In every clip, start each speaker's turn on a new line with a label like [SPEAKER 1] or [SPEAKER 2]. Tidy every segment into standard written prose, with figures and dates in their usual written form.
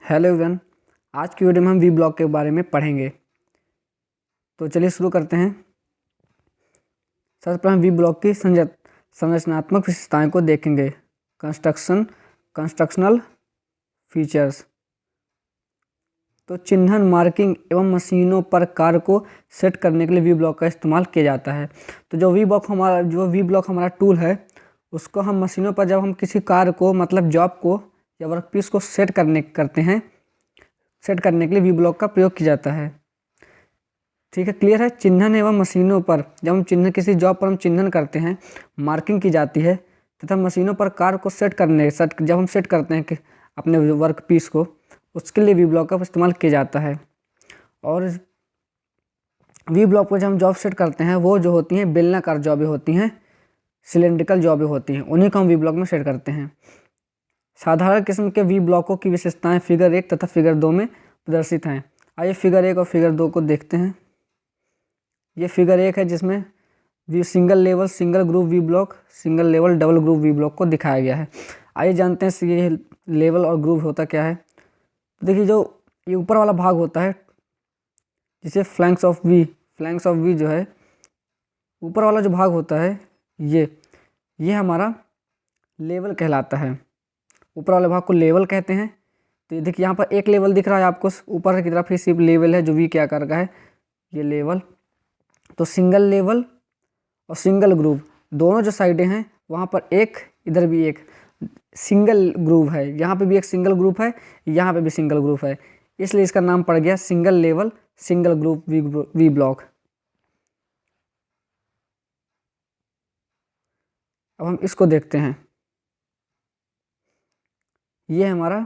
[SPEAKER 1] Hello everyone. आज की video में हम वी ब्लॉक के बारे में पढ़ेंगे। तो चलिए शुरू करते हैं। सबसे पहले हम वी ब्लॉक की संरचनात्मक विशेषताएं को देखेंगे। Constructional features. तो चिन्हन, मार्किंग एवं मशीनों पर कार्य को सेट करने के लिए वी ब्लॉक का इस्तेमाल किया जाता है। तो जो वी ब्लॉक हमारा टूल है, उसको हम मशीनों पर जब हम किसी कार्य को मतलब जॉब को या वर्कपीस को सेट करने के लिए वी ब्लॉक का प्रयोग किया जाता है। ठीक है, क्लियर है। चिन्हन एवं मशीनों पर जब हम किसी जॉब पर हम चिन्हन करते हैं, मार्किंग की जाती है तथा मशीनों पर कार्य को जब हम सेट करते हैं कि अपने वर्क पीस को, उसके लिए वी ब्लॉक का इस्तेमाल किया जाता है। और वी ब्लॉक पर जब हम जॉब सेट करते हैं, वो जो होती हैं बेलनाकार जॉबें होती हैं, सिलेंड्रिकल जॉबें होती हैं, उन्हीं को हम वी ब्लॉक में सेट करते हैं। साधारण किस्म के वी ब्लॉकों की विशेषताएं फिगर 1 तथा फिगर 2 में प्रदर्शित हैं। आइए फिगर 1 और फिगर 2 को देखते हैं। ये फिगर 1 है जिसमें single level single group V block, single level double group V block को दिखाया गया है। आइए जानते हैं ये लेवल और ग्रुप होता क्या है। तो देखिए, जो ये ऊपर वाला भाग होता है जिसे फ्लैंक्स ऑफ वी जो है, ऊपर वाला जो भाग होता है ये हमारा लेवल कहलाता है। ऊपर वाले भाग को लेवल कहते हैं। तो ये देखिए, यहाँ पर एक लेवल दिख रहा है आपको ऊपर की तरफ, ही सिर्फ लेवल है जो वी के आकार का है, ये लेवल। तो सिंगल लेवल और सिंगल ग्रूव दोनों जो साइडें हैं, वहाँ पर एक, इधर भी एक सिंगल ग्रूव है, यहाँ पे भी एक सिंगल ग्रुप है, यहाँ पे भी सिंगल ग्रुप है, इसलिए इसका नाम पड़ गया single level single group V block. अब हम इसको देखते हैं। ये हमारा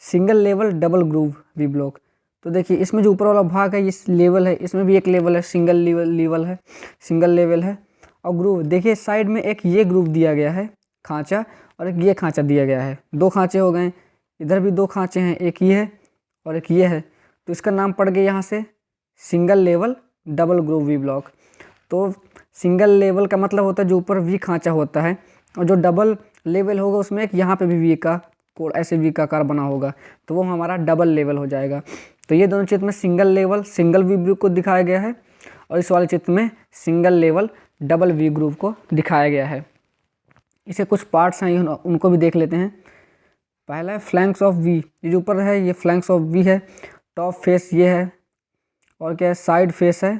[SPEAKER 1] single level double groove V block. तो देखिए, इसमें जो ऊपर वाला भाग है ये लेवल है, इसमें भी एक लेवल है, सिंगल लेवल है। और ग्रूव देखिए, साइड में एक ये ग्रूव दिया गया है खांचा, और एक ये खांचा दिया गया है, दो खांचे हो गए। इधर भी दो खांचे हैं, एक ये है और एक ये है। तो इसका नाम पड़ गया यहाँ से single level double groove V block. तो सिंगल लेवल का मतलब होता है जो ऊपर वी खांचा होता है, और जो डबल लेवल होगा उसमें एक यहाँ पे भी वी का कोड ऐसे वी का आकार बना होगा, तो वो हमारा डबल लेवल हो जाएगा। तो ये दोनों चित्र में single level single V group को दिखाया गया है, और इस वाले चित्र में single level double V group को दिखाया गया है। इसे कुछ पार्ट्स हैं, उनको भी देख लेते हैं। पहला है फ्लैंक्स ऑफ वी, ये जो ऊपर है ये फ्लैंक्स ऑफ वी है। टॉप फेस ये है, और क्या है, साइड फेस है,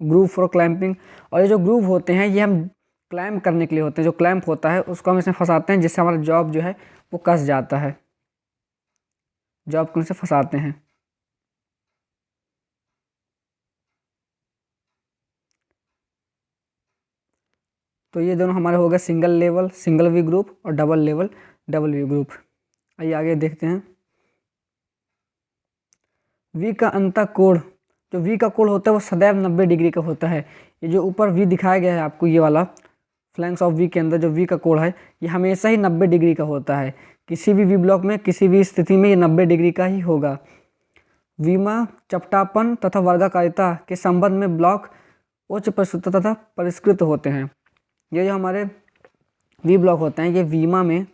[SPEAKER 1] ग्रूव फॉर क्लैंपिंग। और ये जो ग्रूव होते हैं ये हम क्लैम्प करने के लिए होते हैं। जो क्लैंप होता है उसको हम इसमें फंसाते हैं, जिससे हमारा जॉब जो है वो कस जाता है, जॉब को इनसे फंसाते हैं। तो ये दोनों हमारे हो गए single level single V group और double level double V group. आइए आगे देखते हैं। वी का अंतः कोण, जो वी का कोण होता है वो सदैव 90 डिग्री का होता है। ये जो ऊपर वी दिखाया गया है आपको, ये वाला फ्लैंक्स ऑफ वी के अंदर जो वी का कोण है, ये हमेशा ही 90 डिग्री का होता है। किसी भी वी ब्लॉक में किसी भी स्थिति में ये 90 डिग्री का ही होगा। विमा, चपटापन तथा वर्गाकारिता के संबंध में ब्लॉक उच्च परिशुद्धता तथा परिष्कृत होते हैं। ये जो हमारे वी ब्लॉक होते हैं, ये वीमा में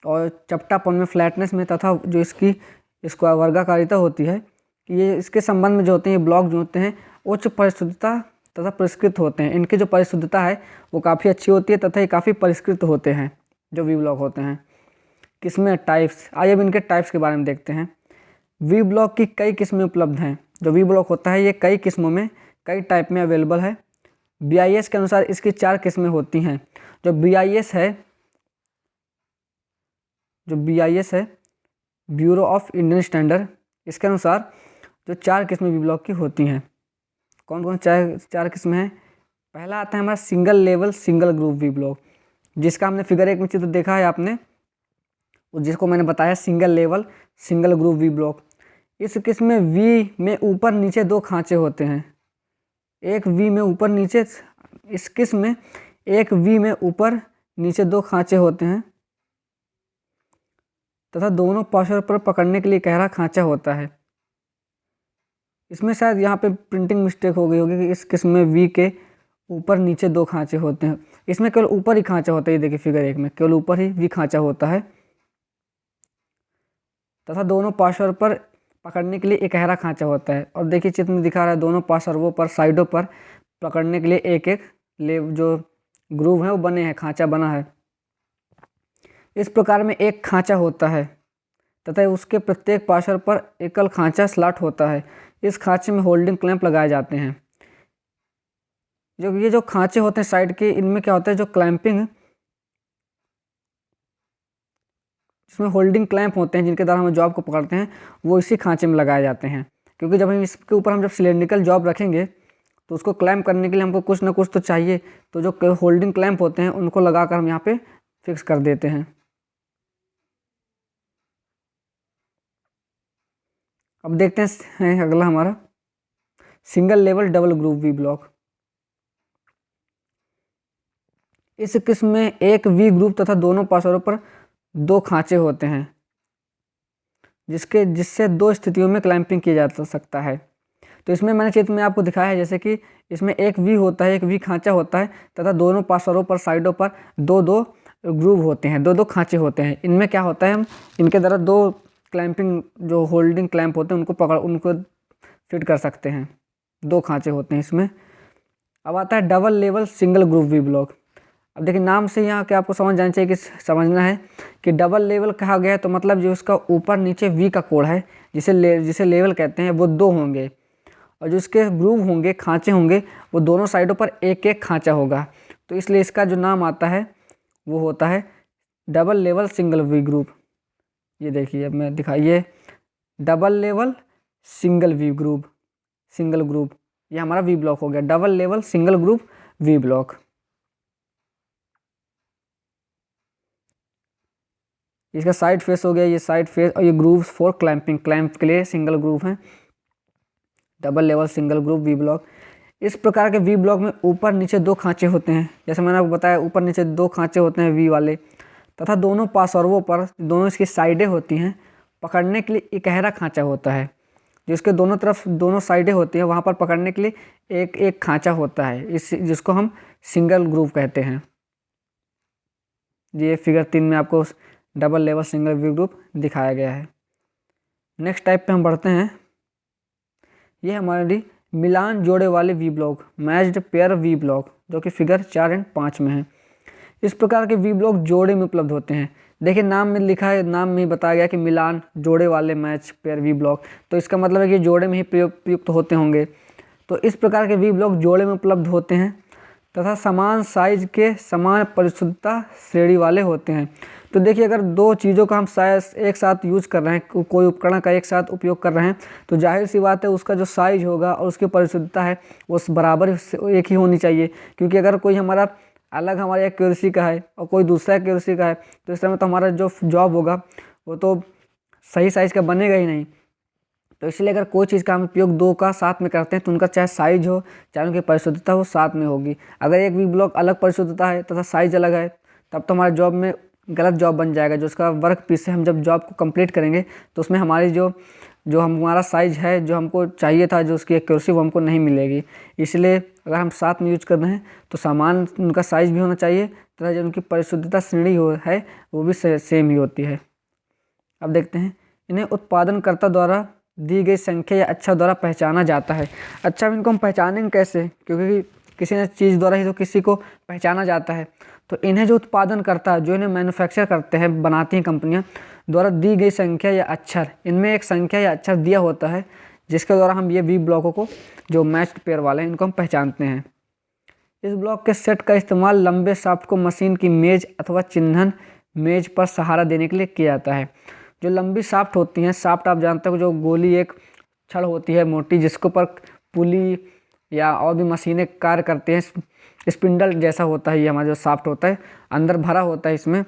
[SPEAKER 1] और चपटापन में, फ्लैटनेस में, तथा जो इसको वर्गाकारिता होती है, ये इसके संबंध में जो होते हैं, ये ब्लॉक जो होते हैं उच्च परिशुद्धता तथा परिष्कृत होते हैं। इनकी जो परिशुद्धता है वो काफ़ी अच्छी होती है तथा ये काफ़ी परिष्कृत होते हैं जो वी ब्लॉक होते हैं। किस्में, टाइप्स। आइए अब इनके टाइप्स के बारे में देखते हैं। वी ब्लॉक की कई किस्में उपलब्ध हैं। जो वी ब्लॉक होता है ये कई किस्मों में, कई टाइप में अवेलेबल है। BIS के अनुसार इसकी 4 किस्में होती हैं। जो BIS है ब्यूरो ऑफ इंडियन स्टैंडर्ड, इसके अनुसार जो 4 किस्में वी ब्लॉक की होती हैं। कौन कौन चार किस्में हैं? पहला आता है हमारा single level single group V block, जिसका हमने फिगर 1 में चित्र देखा है आपने, जिसको मैंने बताया single level single group V block. इस किस्म में वी में ऊपर नीचे 2 खांचे होते हैं। एक वी में ऊपर नीचे, इस किस्म में एक वी में ऊपर नीचे 2 खांचे होते हैं तथा दोनों पार्श्व पर पकड़ने के लिए गहरा खांचा होता है। इसमें शायद यहाँ पे प्रिंटिंग मिस्टेक हो गई होगी कि इस किस्म में वी के ऊपर नीचे 2 खांचे होते हैं। इसमें केवल ऊपर ही खांचा होता है। ये देखिए फिगर 1 में केवल ऊपर ही वी खांचा होता है। तथा दोनों पार्श्व पर पकड़ने के लिए इकहरा खांचा होता है। और देखिए चित्र में दिखा रहा है दोनों पार्श्वों पर साइडों पर पकड़ने के लिए एक एक जो ग्रूव है वो बने हैं, खांचा बना है। इस प्रकार में एक खांचा होता है तथा उसके प्रत्येक पार्श्व पर एकल खांचा स्लॉट होता है। इस खांचे में होल्डिंग क्लैंप लगाए जाते हैं। ये जो खांचे होते हैं साइड के, इनमें क्या होता है, जो क्लैंपिंग, इसमें होल्डिंग क्लैंप होते हैं जिनके द्वारा हम जॉब को पकड़ते हैं, वो इसी खांचे में लगाए जाते हैं। क्योंकि जब हम इसके ऊपर जब सिलेंड्रिकल जॉब रखेंगे तो उसको क्लैंप करने के लिए हमको कुछ ना कुछ तो चाहिए। तो जो होल्डिंग क्लैंप होते हैं उनको लगाकर हम यहाँ पे फिक्स कर देते हैं। अब देखते हैं अगला हमारा single level double groove V block. इस किस्म में एक वी ग्रूव तथा दोनों पार्श्वों पर दो खांचे होते हैं जिससे दो स्थितियों में क्लैंपिंग किया जा सकता है। तो इसमें मैंने चित्र में आपको दिखाया है जैसे कि इसमें एक वी होता है, एक वी खांचा होता है तथा दोनों पार्श्वों पर साइडों पर दो दो ग्रूव होते हैं, दो दो खांचे होते हैं। इनमें क्या होता है, हम इनके द्वारा दो क्लैंपिंग जो होल्डिंग क्लैंप होते हैं उनको फिट कर सकते हैं। दो खांचे होते हैं इसमें। अब आता है double level single groove V block. अब देखिए नाम से यहाँ क्या आपको समझ जाना चाहिए कि समझना है कि डबल लेवल कहा गया है तो मतलब जो उसका ऊपर नीचे वी का कोण है जिसे लेवल कहते हैं वो दो होंगे, और जो इसके ग्रूव होंगे, खांचे होंगे, वो दोनों साइडों पर एक एक खांचा होगा। तो इसलिए इसका जो नाम आता है वो होता है double level single V groove. ये देखिए अब मैं दिखाइए, double level single V groove, single groove, ये हमारा वी ब्लॉक हो गया। Double level single groove V block. इसका साइड फेस हो गया, ये साइड फेस, और ये ग्रूव फॉर क्लैंपिंग, क्लैंप के लिए सिंगल ग्रूव है। Double level single groove V block. इस प्रकार के वी ब्लॉक में ऊपर नीचे दो खांचे होते हैं, जैसे मैंने आपको बताया ऊपर नीचे दो खांचे होते हैं वी वाले, तथा दोनों पार्श्वों पर, दोनों इसकी साइडें होती हैं, पकड़ने के लिए इकहरा खांचा होता है। जिसके दोनों तरफ दोनों साइडें होती हैं वहाँ पर पकड़ने के लिए एक एक खांचा होता है, इस जिसको हम सिंगल ग्रूव कहते हैं। ये फिगर 3 में आपको double level single V groove दिखाया गया है। नेक्स्ट टाइप पे हम बढ़ते हैं। ये हमारी मिलान जोड़े वाले V block, matched pair V block, जो कि फिगर 4 और 5 में है। इस प्रकार के वी ब्लॉक जोड़े में उपलब्ध होते हैं। देखिए नाम में लिखा है, नाम में बताया गया कि मिलान जोड़े वाले मैच पेयर वी ब्लॉक, तो इसका मतलब है कि जोड़े में ही प्रयुक्त होते होंगे। तो इस प्रकार के वी ब्लॉक जोड़े में उपलब्ध होते हैं तथा समान साइज के समान परिशुद्धता श्रेणी वाले होते हैं। तो देखिए अगर दो चीज़ों का हम साइज एक साथ यूज कर रहे हैं, कोई उपकरण का एक साथ उपयोग कर रहे हैं, तो जाहिर सी बात है उसका जो साइज होगा और उसकी परिशुद्धता है वो बराबर एक ही होनी चाहिए। क्योंकि अगर कोई हमारा अलग हमारे एक्यूरेसी का है और कोई दूसरा एक्यूरेसी का है तो इस तरह में तो हमारा जो जॉब होगा वो तो सही साइज़ का बनेगा ही नहीं। तो इसलिए अगर कोई चीज़ का हम उपयोग दो का साथ में करते हैं तो उनका चाहे साइज हो चाहे उनकी परिशुद्धता हो साथ में होगी। अगर एक भी ब्लॉक अलग परिशुद्धता है तथा साइज अलग है तब तो हमारे जॉब में गलत जॉब बन जाएगा। जो उसका वर्क पीस से हम जब जॉब को कंप्लीट करेंगे तो उसमें हमारी जो हमारा साइज है जो हमको चाहिए था, जो उसकी एक्यूरेसी, वो हमको नहीं मिलेगी। इसलिए अगर हम साथ में यूज कर रहे हैं तो समान उनका साइज भी होना चाहिए तथा जो उनकी परिशुद्धता श्रेणी है वो भी सेम ही होती है। अब देखते हैं, इन्हें उत्पादनकर्ता द्वारा दी गई संख्या या अक्षर द्वारा पहचाना जाता है। अच्छा इनको हम पहचानेंगे कैसे, क्योंकि किसी न चीज़ द्वारा ही तो किसी को पहचाना जाता है। तो इन्हें जो उत्पादन करता है, जो इन्हें मैन्युफैक्चर करते हैं, बनाती हैं कंपनियां, द्वारा दी गई संख्या या अक्षर, इनमें एक संख्या या अक्षर दिया होता है जिसके द्वारा हम ये वी ब्लॉकों को, जो मैच्ड पेयर वाले हैं, इनको हम पहचानते हैं। इस ब्लॉक के सेट का इस्तेमाल लंबे शाफ्ट को मशीन की मेज अथवा चिन्हन मेज पर सहारा देने के लिए किया जाता है। जो लंबी शाफ्ट होती हैं, शाफ्ट आप जानते हो जो गोली एक छड़ होती है मोटी, जिसके ऊपर पुली या और भी मशीनें कार्य करते हैं, स्पिंडल जैसा होता है ये हमारा जो शाफ्ट होता है, अंदर भरा होता है इसमें,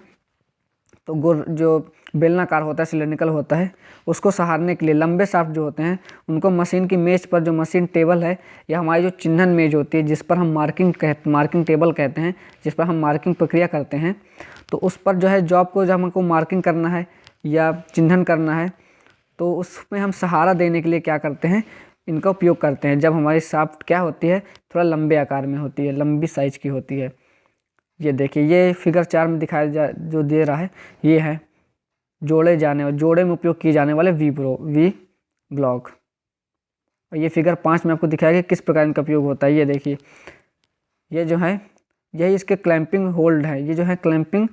[SPEAKER 1] तो जो बेलनाकार होता है, सिलेंड्रिकल होता है, उसको सहारने के लिए लंबे शाफ्ट जो होते हैं उनको मशीन की मेज पर, जो मशीन टेबल है या हमारी जो चिन्हन मेज होती है जिस पर हम मार्किंग टेबल कहते हैं, जिस पर हम मार्किंग प्रक्रिया करते हैं, तो उस पर जो है जॉब को जब हमको मार्किंग करना है या चिन्हन करना है तो उसमें हम सहारा देने के लिए क्या करते हैं, इनका उपयोग करते हैं। जब हमारी शाफ्ट क्या होती है, थोड़ा लंबे आकार में होती है, लंबी साइज की होती है। ये देखिए, ये फिगर 4 में दिखाया जो दे रहा है ये है जोड़े में उपयोग किए जाने वाले वी ब्लॉक। और ये फिगर 5 में आपको दिखाया कि किस प्रकार इनका उपयोग होता है। ये देखिए, ये जो है यही इसके क्लैंपिंग होल्ड है। ये जो है क्लैंपिंग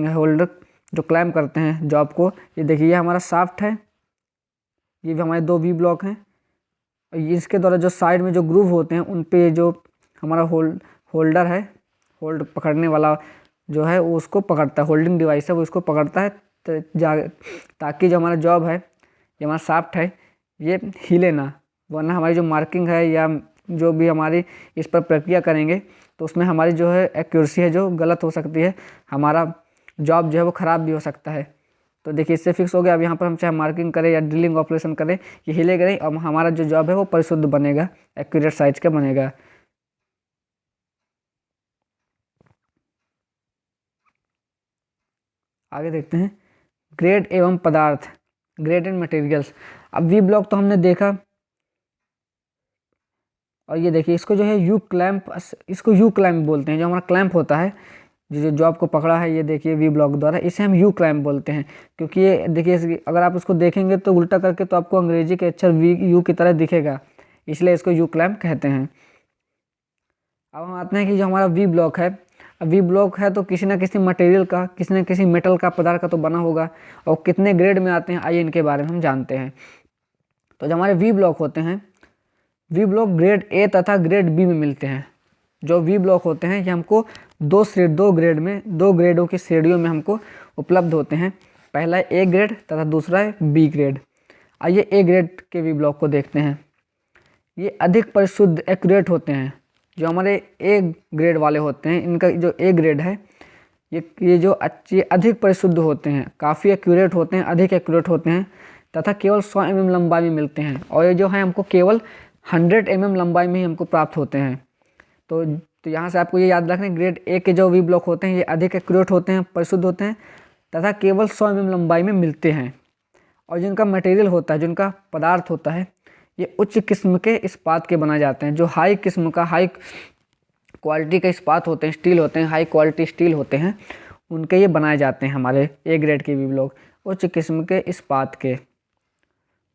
[SPEAKER 1] है, होल्डर जो क्लैम्प करते हैं जॉब को। ये देखिए, ये हमारा शाफ्ट है, ये भी हमारे 2 वी ब्लॉक हैं। और इसके द्वारा जो साइड में जो ग्रूव होते हैं उन पे जो हमारा होल्डर है, होल्ड पकड़ने वाला जो है वो उसको पकड़ता है, होल्डिंग डिवाइस है वो इसको पकड़ता है ताकि जो हमारा जॉब है, ये हमारा शाफ्ट है, ये हिले ना, वरना हमारी जो मार्किंग है या जो भी हमारी इस पर प्रक्रिया करेंगे तो उसमें हमारी जो है एक्यूरेसी है जो गलत हो सकती है, हमारा जॉब जो है वो ख़राब भी हो सकता है। तो देखिए, इससे फिक्स हो गया। अब यहाँ पर हम चाहे मार्किंग करें या ड्रिलिंग ऑपरेशन करें, ये हिलेगा नहीं और हमारा जो जॉब है वो परिशुद्ध बनेगा, एक्यूरेट साइज का बनेगा। आगे देखते हैं ग्रेड एवं पदार्थ, ग्रेड एंड मटेरियल्स। अब वी ब्लॉक तो हमने देखा, और ये देखिए इसको जो है इसको यू क्लैंप बोलते हैं। जो हमारा क्लैंप होता है, जो जॉब को पकड़ा है, ये देखिए वी ब्लॉक द्वारा, इसे हम यू क्लैंप बोलते हैं। क्योंकि ये देखिए, अगर आप इसको देखेंगे तो उल्टा करके तो आपको अंग्रेजी के अक्षर वी यू की तरह दिखेगा, इसलिए इसको यू क्लैंप कहते हैं। अब हम आते हैं कि जो हमारा वी ब्लॉक है, अब वी ब्लॉक है तो किसी न किसी मटेरियल का, किसी न किसी मेटल का, पदार्थ का तो बना होगा। और कितने ग्रेड में आते हैं आइए इनके बारे में हम जानते हैं। तो जो हमारे वी ब्लॉक होते हैं, वी ब्लॉक ग्रेड ए तथा ग्रेड बी में मिलते हैं। जो वी ब्लॉक होते हैं ये हमको दो ग्रेडों की श्रेणियों में हमको उपलब्ध होते हैं। पहला है ए ग्रेड तथा दूसरा है बी ग्रेड। आइए ए ग्रेड के वी ब्लॉक को देखते हैं। ये अधिक परिशुद्ध एक्यूरेट होते हैं। जो हमारे ए ग्रेड वाले होते हैं, इनका जो ए ग्रेड है, ये जो अच्छे अधिक परिशुद्ध होते हैं, काफ़ी एक्यूरेट होते हैं, अधिक एक्यूरेट होते हैं तथा केवल 100 mm लंबाई में मिलते हैं। और ये जो है हमको केवल 100 mm लंबाई में ही हमको प्राप्त होते हैं। तो यहाँ से आपको ये याद रखना है, ग्रेड ए के जो वी ब्लॉक होते हैं ये अधिक एक्यूरेट होते हैं, परिशुद्ध होते हैं तथा केवल 100 mm लंबाई में मिलते हैं। और जिनका मटेरियल होता है, जिनका पदार्थ होता है, ये उच्च किस्म के इस्पात के बनाए जाते हैं। जो हाई किस्म का, हाई क्वालिटी का इस्पात होते हैं, स्टील होते हैं, हाई क्वालिटी स्टील होते हैं, उनके ये बनाए जाते हैं हमारे ए ग्रेड के वी ब्लॉक, उच्च किस्म के इस्पात के।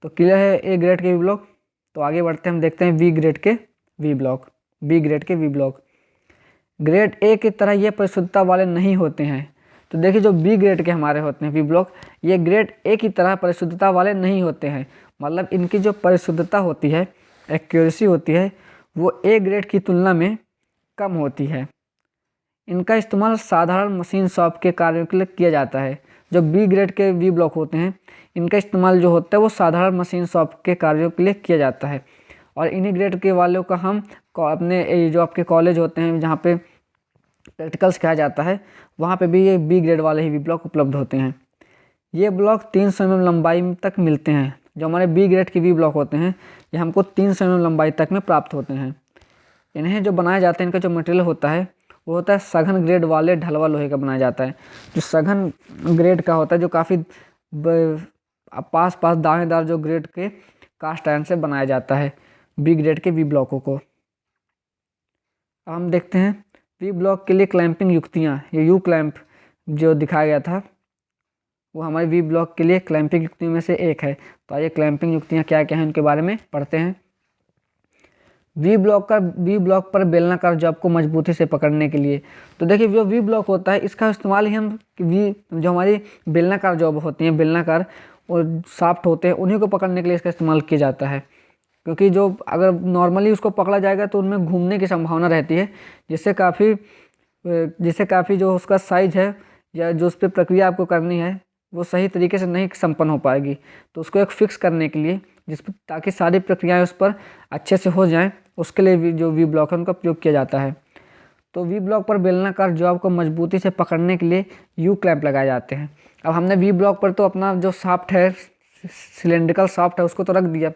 [SPEAKER 1] तो क्लियर है ए ग्रेड के वी ब्लॉक। तो आगे बढ़ते हैं, हम देखते हैं वी ग्रेड के वी ब्लॉक, बी ग्रेड के वी ब्लॉक। ग्रेड ए की तरह ये परिशुद्धता वाले नहीं होते हैं। तो देखिए, जो बी ग्रेड के हमारे होते हैं वी ब्लॉक, ये ग्रेड ए की तरह परिशुद्धता वाले नहीं होते हैं। मतलब इनकी जो परिशुद्धता होती है, एक्यूरेसी होती है, वो ए ग्रेड की तुलना में कम होती है। इनका इस्तेमाल साधारण मशीन शॉप के कार्यों के लिए किया जाता है। जो बी ग्रेड के वी ब्लॉक होते हैं, इनका इस्तेमाल जो होता है वो साधारण मशीन शॉप के कार्यों के लिए किया जाता है। और इन्हीं ग्रेड के वालों का हम अपने जो आपके कॉलेज होते हैं जहाँ पे प्रैक्टिकल सिखाया जाता है, वहाँ पे भी ये बी ग्रेड वाले ही वी ब्लॉक उपलब्ध होते हैं। ये ब्लॉक 300 mm लंबाई तक मिलते हैं। जो हमारे बी ग्रेड के वी ब्लॉक होते हैं ये हमको 300 mm लंबाई तक में प्राप्त होते हैं। इन्हें जो बनाए जाते हैं, इनका जो मटेरियल होता है वो होता है सघन ग्रेड वाले ढलवा लोहे का बनाया जाता है। जो सघन ग्रेड का होता है, जो काफ़ी पास दावेदार जो ग्रेड के कास्ट आयरन से बनाया जाता है बी ग्रेड के वी ब्लॉकों को। अब हम देखते हैं वी ब्लॉक के लिए क्लैंपिंग युक्तियाँ। ये यू क्लैंप जो दिखाया गया था वो हमारे वी ब्लॉक के लिए क्लैंपिंग युक्तियों में से एक है। तो आइए क्लैंपिंग युक्तियाँ क्या क्या हैं उनके बारे में पढ़ते हैं। वी ब्लॉक पर बेलनाकार जॉब को मजबूती से पकड़ने के लिए। तो देखिए, जो वी ब्लॉक होता है इसका इस्तेमाल ही हम जो हमारी बेलनाकार जॉब होती हैं, बेलनाकार और शाफ्ट होते हैं, उन्हीं को पकड़ने के लिए इसका इस्तेमाल किया जाता है। क्योंकि जो अगर नॉर्मली उसको पकड़ा जाएगा तो उनमें घूमने की संभावना रहती है, जिससे काफ़ी जो उसका साइज है या जो उस पर प्रक्रिया आपको करनी है वो सही तरीके से नहीं संपन्न हो पाएगी। तो उसको एक फिक्स करने के लिए, ताकि सारी प्रक्रियाएं उस पर अच्छे से हो जाएं, उसके लिए जो वी ब्लॉक है उनका प्रयोग किया जाता है। तो वी ब्लॉक पर बेलनाकार जॉब को मजबूती से पकड़ने के लिए यू क्लैंप लगाए जाते हैं। अब हमने वी ब्लॉक पर तो अपना जो शाफ्ट है, सिलेंड्रिकल शाफ्ट है, उसको तो रख दिया।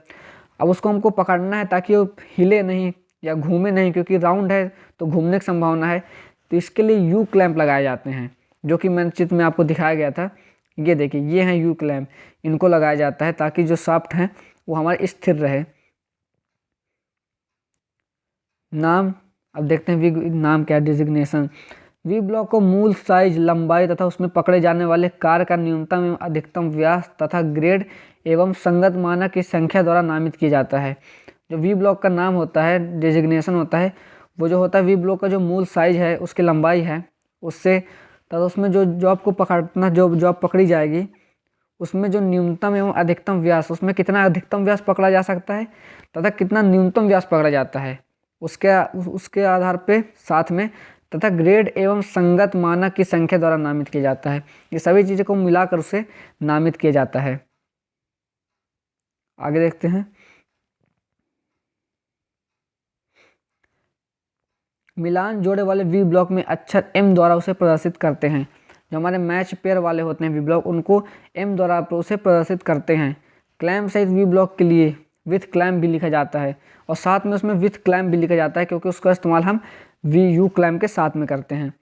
[SPEAKER 1] अब उसको हमको पकड़ना है ताकि वो हिले नहीं या घूमे नहीं, क्योंकि राउंड है तो घूमने की संभावना है। तो इसके लिए यू क्लैंप लगाए जाते हैं, जो कि मैंने चित्र में आपको दिखाया गया था। ये देखिए, ये हैं यू क्लैंप, इनको लगाया जाता है ताकि जो शाफ्ट है वो हमारे स्थिर रहे। नाम, अब देखते हैं वी नाम क्या है, डिजिग्नेशन। वी ब्लॉक को मूल साइज, लंबाई तथा उसमें पकड़े जाने वाले कार्य का न्यूनतम एवं अधिकतम व्यास तथा ग्रेड एवं संगत मानक की संख्या द्वारा नामित किया जाता है। जो वी ब्लॉक का नाम होता है, डेजिग्नेशन होता है, वो जो होता है वी ब्लॉक का जो मूल साइज है, उसकी लंबाई है, उससे तथा उसमें जो जॉब को पकड़ना, जो जॉब पकड़ी जाएगी उसमें जो न्यूनतम एवं अधिकतम व्यास, उसमें कितना अधिकतम व्यास पकड़ा जा सकता है तथा कितना न्यूनतम व्यास पकड़ा जाता है, उसके आधार पे साथ में तथा ग्रेड एवं संगत मानक की संख्या द्वारा नामित किया जाता है। ये सभी चीज़ों को मिलाकर उसे नामित किया जाता है। आगे देखते हैं। मिलान जोड़े वाले वी ब्लॉक में अक्षर एम द्वारा उसे प्रदर्शित करते हैं। जो हमारे मैच पेयर वाले होते हैं वी ब्लॉक, उनको एम द्वारा उसे प्रदर्शित करते हैं। क्लैम्प सहित वी ब्लॉक के लिए विथ क्लैम्प भी लिखा जाता है और साथ में उसमें विथ क्लैम्प भी लिखा जाता है, क्योंकि उसका इस्तेमाल हम वी यू क्लैम्प के साथ में करते हैं।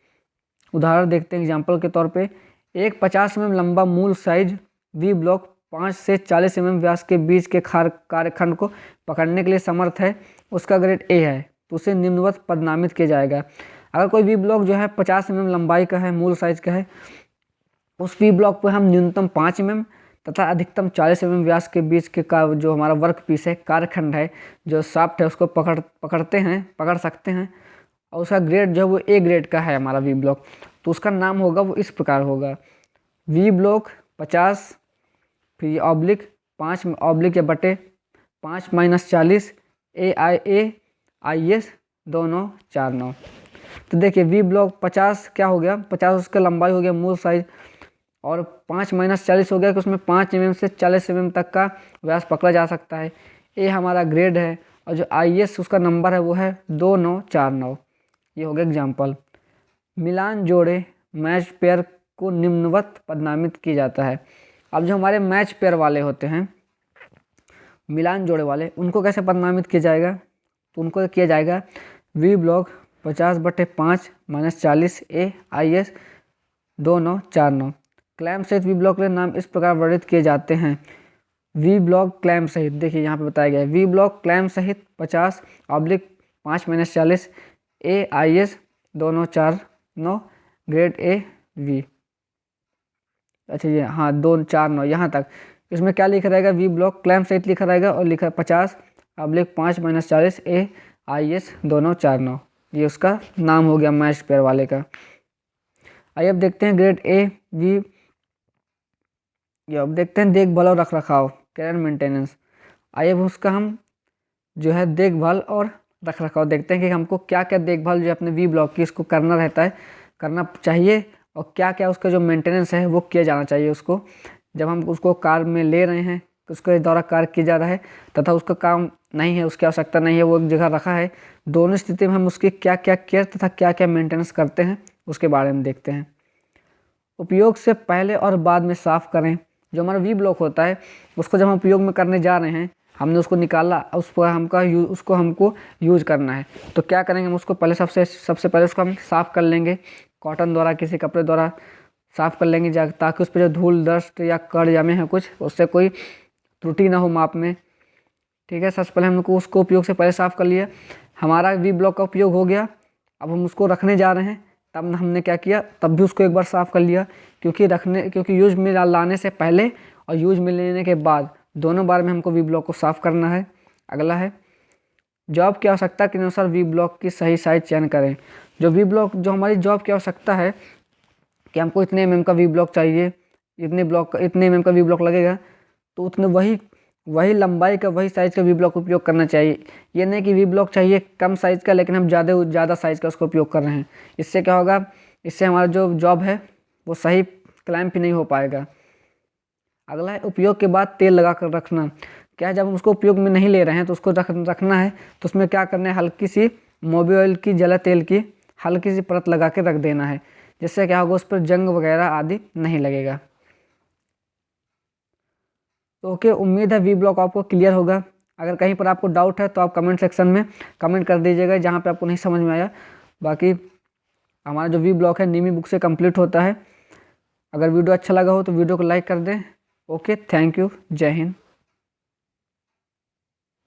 [SPEAKER 1] उदाहरण देखते हैं एग्जाम्पल के तौर पे। एक 50 mm लंबा मूल साइज वी ब्लॉक 5 से 40 mm व्यास के बीच के कार्यखंड को पकड़ने के लिए समर्थ है, उसका ग्रेड ए है, तो उसे निम्नवत पदनामित किया जाएगा। अगर कोई वी ब्लॉक जो है 50 mm लंबाई का है, मूल साइज का है, उस वी ब्लॉक पर हम न्यूनतम 5 mm तथा अधिकतम 40 mm व्यास के बीच के का जो हमारा वर्क पीस है, कार्यखंड है, जो शाफ्ट है, उसको पकड़ सकते हैं और उसका ग्रेड जो है वो ए ग्रेड का है हमारा वी ब्लॉक, तो उसका नाम होगा वो इस प्रकार होगा। वी ब्लॉक 50 फिर ऑब्लिक 5 ऑब्लिक या बटे 5-40 AIS 2949। तो देखिए वी ब्लॉक 50 क्या हो गया, 50 उसका लंबाई हो गया मूल साइज, और 5-40 हो गया कि उसमें 5 mm से 40 mm तक का व्यास पकड़ा जा सकता है। ए हमारा ग्रेड है और जो IS उसका नंबर है वो है 2949। ये हो गया एग्जाम्पल। मिलान जोड़े मैच पेयर को निम्नवत पदनामित किया जाता है। अब जो हमारे मैच पेयर वाले होते हैं, मिलान जोड़े वाले, उनको कैसे पदनामित किया जाएगा, तो उनको किया जाएगा वी ब्लॉक 50/5-40 AIS 2949। क्लैम्प सहित वी ब्लॉक के नाम इस प्रकार वर्णित किए जाते हैं। वी ब्लॉक क्लैम्प सहित, देखिए यहाँ पे बताया गया है वी ब्लॉक क्लैम्प सहित 50/5-40 AIS 2949 ग्रेड ए वी। अच्छा ये हाँ 249 यहाँ तक। इसमें क्या लिखा रहेगा, वी ब्लॉक क्लैम्प सहित लिखा रहेगा और लिखा 50/5-40 AIS 2949। ये उसका नाम हो गया मैच पेयर वाले का। आइए अब देखते हैं ग्रेड ए वी। ये अब देखते हैं देखभाल और रखरखाव, केयर एंड मेंटेनेंस। आइए अब उसका हम जो है देखभाल और रखरखाव देखते हैं कि हमको क्या क्या देखभाल जो है अपने वी ब्लॉक की इसको करना रहता है, करना चाहिए, और क्या क्या उसका जो मेंटेनेंस है वो किया जाना चाहिए उसको, जब हम उसको कार में ले रहे हैं, उसके द्वारा कार्य किया जा रहा है तथा उसका काम नहीं है, उसकी आवश्यकता नहीं है, वो एक जगह रखा है, दोनों स्थिति में हम उसकी क्या क्या केयर तथा क्या क्या मेंटेनेंस करते हैं उसके बारे में देखते हैं। उपयोग से पहले और बाद में साफ़ करें। जो हमारा वी ब्लॉक होता है उसको जब हम उपयोग में करने जा रहे हैं, हमने उसको निकाला, उसको हमको यूज करना है, तो क्या करेंगे, हम उसको पहले सबसे पहले उसको हम साफ़ कर लेंगे, कॉटन द्वारा, किसी कपड़े द्वारा साफ़ कर लेंगे, ताकि उस पर जो धूल डस्ट या कण जमे हैं कुछ, उससे कोई त्रुटि ना हो माप में। ठीक है, सबसे पहले हमको उसको उपयोग से पहले साफ़ कर लिया। हमारा वी ब्लॉक का उपयोग हो गया, अब हम उसको रखने जा रहे हैं, तब हमने क्या किया, तब भी उसको एक बार साफ़ कर लिया, क्योंकि यूज में लाने से पहले और यूज में लेने के बाद दोनों बार में हमको वी ब्लॉक को साफ़ करना है। अगला है जॉब की आवश्यकता के अनुसार वी ब्लॉक की सही साइज चयन करें। जो हमारी जॉब की आवश्यकता है कि हमको इतने mm का वी ब्लॉक चाहिए, इतने mm का वी ब्लॉक लगेगा, तो उतने वही लंबाई का, वही साइज़ का वी ब्लॉक उपयोग करना चाहिए। ये नहीं कि वी ब्लॉक चाहिए कम साइज़ का लेकिन हम ज़्यादा साइज़ का उसका उपयोग कर रहे हैं। इससे क्या होगा, इससे हमारा जो जॉब है वो सही क्लैम्प ही नहीं हो पाएगा। अगला है उपयोग के बाद तेल लगा कर रखना। क्या है, जब हम उसको उपयोग में नहीं ले रहे हैं तो उसको रखना है, तो उसमें क्या करना है, हल्की सी मोबिल ऑयल की, जला तेल की हल्की सी परत लगा के रख देना है, जिससे क्या होगा, उस पर जंग वगैरह आदि नहीं लगेगा। तो ओके, उम्मीद है वी ब्लॉक आपको क्लियर होगा। अगर कहीं पर आपको डाउट है तो आप कमेंट सेक्शन में कमेंट कर दीजिएगा जहाँ पे आपको नहीं समझ में आया। बाकी हमारा जो वी ब्लॉक है नीमी बुक से कंप्लीट होता है। अगर वीडियो अच्छा लगा हो तो वीडियो को लाइक कर दें। ओके, थैंक यू, जय हिंद।